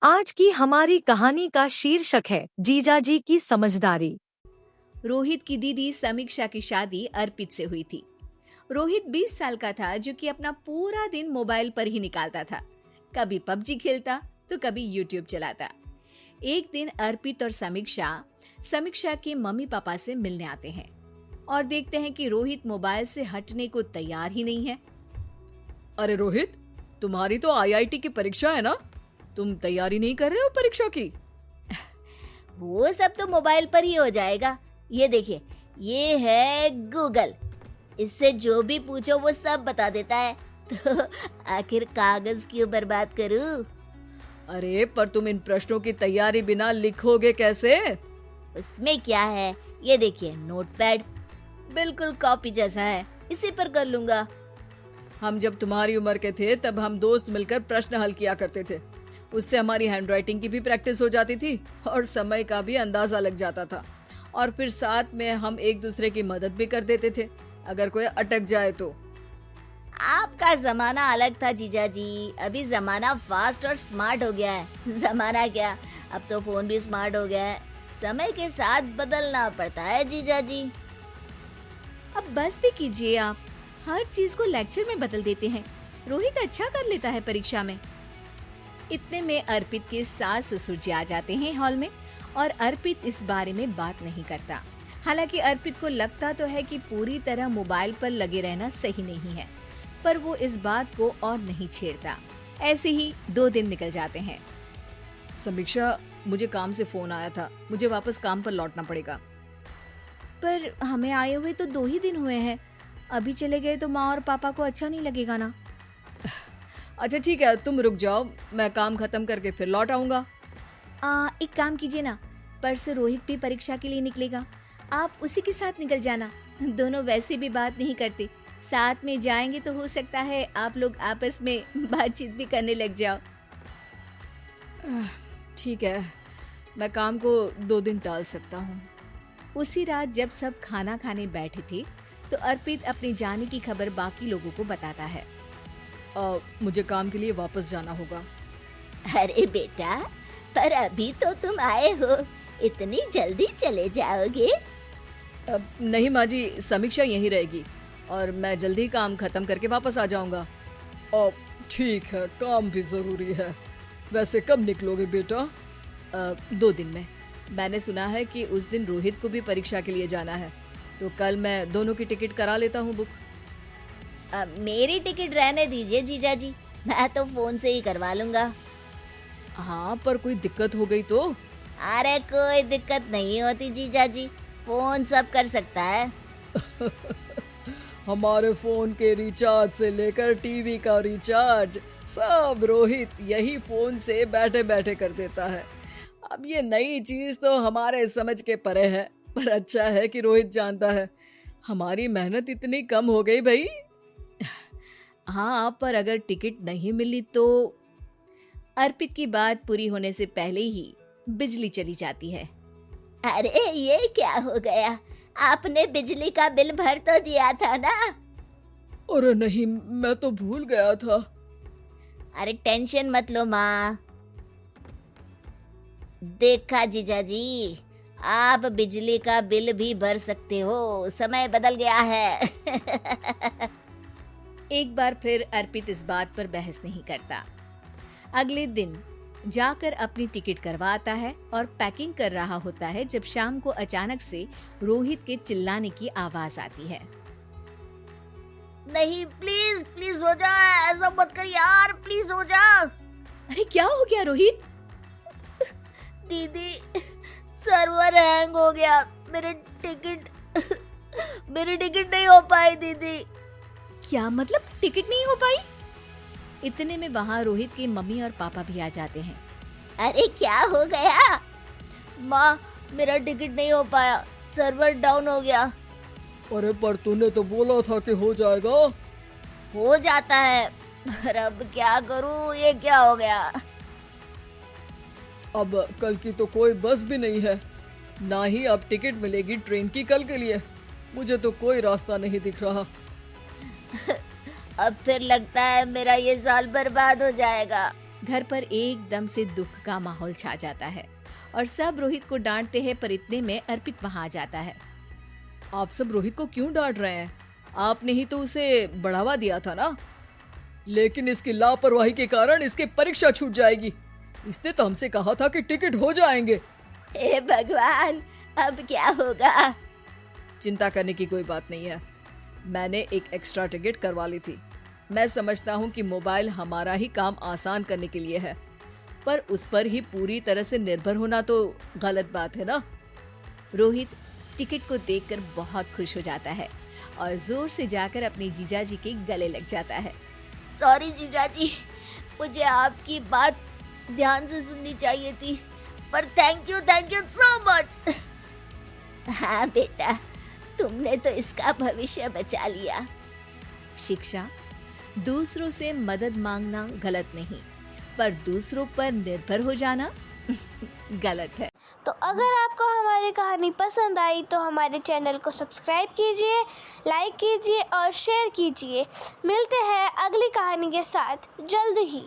आज की हमारी कहानी का शीर्षक है जीजाजी की समझदारी। रोहित की दीदी समीक्षा की शादी अर्पित से हुई थी। रोहित 20 साल का था जो कि अपना पूरा दिन मोबाइल पर ही निकालता था। कभी पबजी खेलता तो कभी यूट्यूब चलाता। एक दिन अर्पित और समीक्षा समीक्षा के मम्मी पापा से मिलने आते हैं और देखते हैं कि रोहित मोबाइल से हटने को तैयार ही नहीं है। अरे रोहित, तुम्हारी तो आईआईटी की परीक्षा है ना? तुम तैयारी नहीं कर रहे हो परीक्षा की? वो सब तो मोबाइल पर ही हो जाएगा। ये देखिए, ये है गूगल। इससे जो भी पूछो वो सब बता देता है। तो आखिर कागज क्यों बर्बाद करूं? अरे पर तुम इन प्रश्नों की तैयारी बिना लिखोगे कैसे? उसमें क्या है, ये देखिए नोटपैड, बिल्कुल कॉपी जैसा है, इसी पर कर लूंगा। हम जब तुम्हारी उम्र के थे तब हम दोस्त मिलकर प्रश्न हल किया करते थे। उससे हमारी हैंडराइटिंग की भी प्रैक्टिस हो जाती थी और समय का भी अंदाजा लग जाता था। और फिर साथ में हम एक दूसरे की मदद भी कर देते थे अगर कोई अटक जाए तो। आपका जमाना अलग था जीजा जी, अभी जमाना फास्ट और स्मार्ट हो गया है। जमाना क्या, अब तो फोन भी स्मार्ट हो गया है। समय के साथ बदलना पड़ता है जीजा जी। अब बस भी कीजिए, आप हर चीज को लेक्चर में बदल देते हैं। रोहित अच्छा कर लेता है परीक्षा में। इतने में अर्पित के सास ससुर जी आ जाते हैं हॉल में और अर्पित इस बारे में बात नहीं करता। हालांकि अर्पित को लगता तो है कि पूरी तरह मोबाइल पर लगे रहना सही नहीं है, पर वो इस बात को और नहीं छेड़ता। ऐसे ही 2 दिन निकल जाते हैं। समीक्षा, मुझे काम से फोन आया था, मुझे वापस काम पर लौटना पड़ेगा। पर हमें आए हुए तो 2 ही दिन हुए हैं। अभी चले गए तो माँ और पापा को अच्छा नहीं लगेगा ना। अच्छा ठीक है, तुम रुक जाओ, मैं काम खत्म करके फिर लौट आऊंगा। एक काम कीजिए ना, परसों रोहित भी परीक्षा के लिए निकलेगा, आप उसी के साथ निकल जाना। दोनों वैसे भी बात नहीं करते, साथ में जाएंगे तो हो सकता है आप लोग आपस में बातचीत भी करने लग जाओ। ठीक है, मैं काम को 2 दिन टाल सकता हूँ। उसी रात जब सब खाना खाने बैठे थे तो अर्पित अपने जाने की खबर बाकी लोगों को बताता है। मुझे काम के लिए वापस जाना होगा। अरे बेटा, पर अभी तो तुम आए हो, इतनी जल्दी चले जाओगे? नहीं माँ जी, समीक्षा यहीं रहेगी और मैं जल्दी काम खत्म करके वापस आ जाऊंगा। ठीक है, काम भी जरूरी है। वैसे कब निकलोगे बेटा? 2 दिन में। मैंने सुना है कि उस दिन रोहित को भी परीक्षा के लिए जाना है, तो कल मैं दोनों की टिकट करा लेता हूँ बुक। मेरी टिकट रहने दीजिए जीजा जी, मैं तो फोन से ही करवा लूंगा। हाँ, पर कोई दिक्कत हो गई तो? अरे कोई दिक्कत नहीं होती जीजा जी, फोन सब कर सकता है। हमारे फोन के रिचार्ज से लेकर टीवी का रिचार्ज सब रोहित यही फोन से बैठे बैठे कर देता है। अब ये नई चीज तो हमारे समझ के परे है, पर अच्छा है कि रोहित जानता है। हमारी मेहनत इतनी कम हो गई भाई। हाँ, पर अगर टिकट नहीं मिली तो? अर्पित की बात पूरी होने से पहले ही बिजली चली जाती है। अरे ये क्या हो गया, आपने बिजली का बिल भर तो दिया था ना? अरे नहीं, मैं तो भूल गया था। अरे टेंशन मत लो माँ। देखा जीजा जी, आप बिजली का बिल भी भर सकते हो, समय बदल गया है। एक बार फिर अर्पित इस बात पर बहस नहीं करता। अगले दिन जाकर अपनी टिकट करवाता है और पैकिंग कर रहा होता है जब शाम को अचानक से रोहित के चिल्लाने की आवाज आती है। नहीं, प्लीज प्लीज हो जा, ऐसा मत कर यार, प्लीज हो जा। अरे क्या हो गया रोहित? दीदी, सर्वर हैंग हो गया, मेरी टिकट नहीं हो पाई दीदी। क्या मतलब टिकट नहीं हो पाई? इतने में वहाँ रोहित के मम्मी और पापा भी आ जाते हैं। अरे क्या हो गया? माँ, मेरा टिकट नहीं हो पाया, सर्वर डाउन हो गया। अरे पर तूने तो बोला था कि हो जाएगा। हो जाता है, पर अब क्या करूँ, ये क्या हो गया? अब कल की तो कोई बस भी नहीं है, ना ही अब टिकट मिलेगी ट्रेन की कल के लिए। मुझे तो कोई रास्ता नहीं दिख रहा। अब फिर लगता है मेरा ये साल बर्बाद हो जाएगा। घर पर एकदम से दुख का माहौल छा जाता है और सब रोहित को डांटते हैं, पर इतने में अर्पित वहां आ जाता है। आप सब रोहित को क्यों डांट रहे हैं? आपने ही तो उसे बढ़ावा दिया था ना। लेकिन इसकी लापरवाही के कारण इसकी परीक्षा छूट जाएगी। इसने तो हमसे कहा था कि टिकट हो जाएंगे। हे भगवान, अब क्या होगा? चिंता करने की कोई बात नहीं है। मैंने एक एक्स्ट्रा टिकट करवा ली थी। मैं समझता हूँ कि मोबाइल हमारा ही काम आसान करने के लिए है, पर उस पर ही पूरी तरह से निर्भर होना तो गलत बात है ना। रोहित टिकट को देखकर बहुत खुश हो जाता है और जोर से जाकर अपने जीजाजी के गले लग जाता है। सॉरी जीजाजी, मुझे आपकी बात ध्यान से सुननी चाहिए थी, पर थैंक यू सो मच। हाँ बेटा, तुमने तो इसका भविष्य बचा लिया। शिक्षा, दूसरों से मदद मांगना गलत नहीं, पर दूसरों पर निर्भर हो जाना गलत है। तो अगर आपको हमारी कहानी पसंद आई तो हमारे चैनल को सब्सक्राइब कीजिए, लाइक कीजिए और शेयर कीजिए। मिलते हैं अगली कहानी के साथ जल्द ही।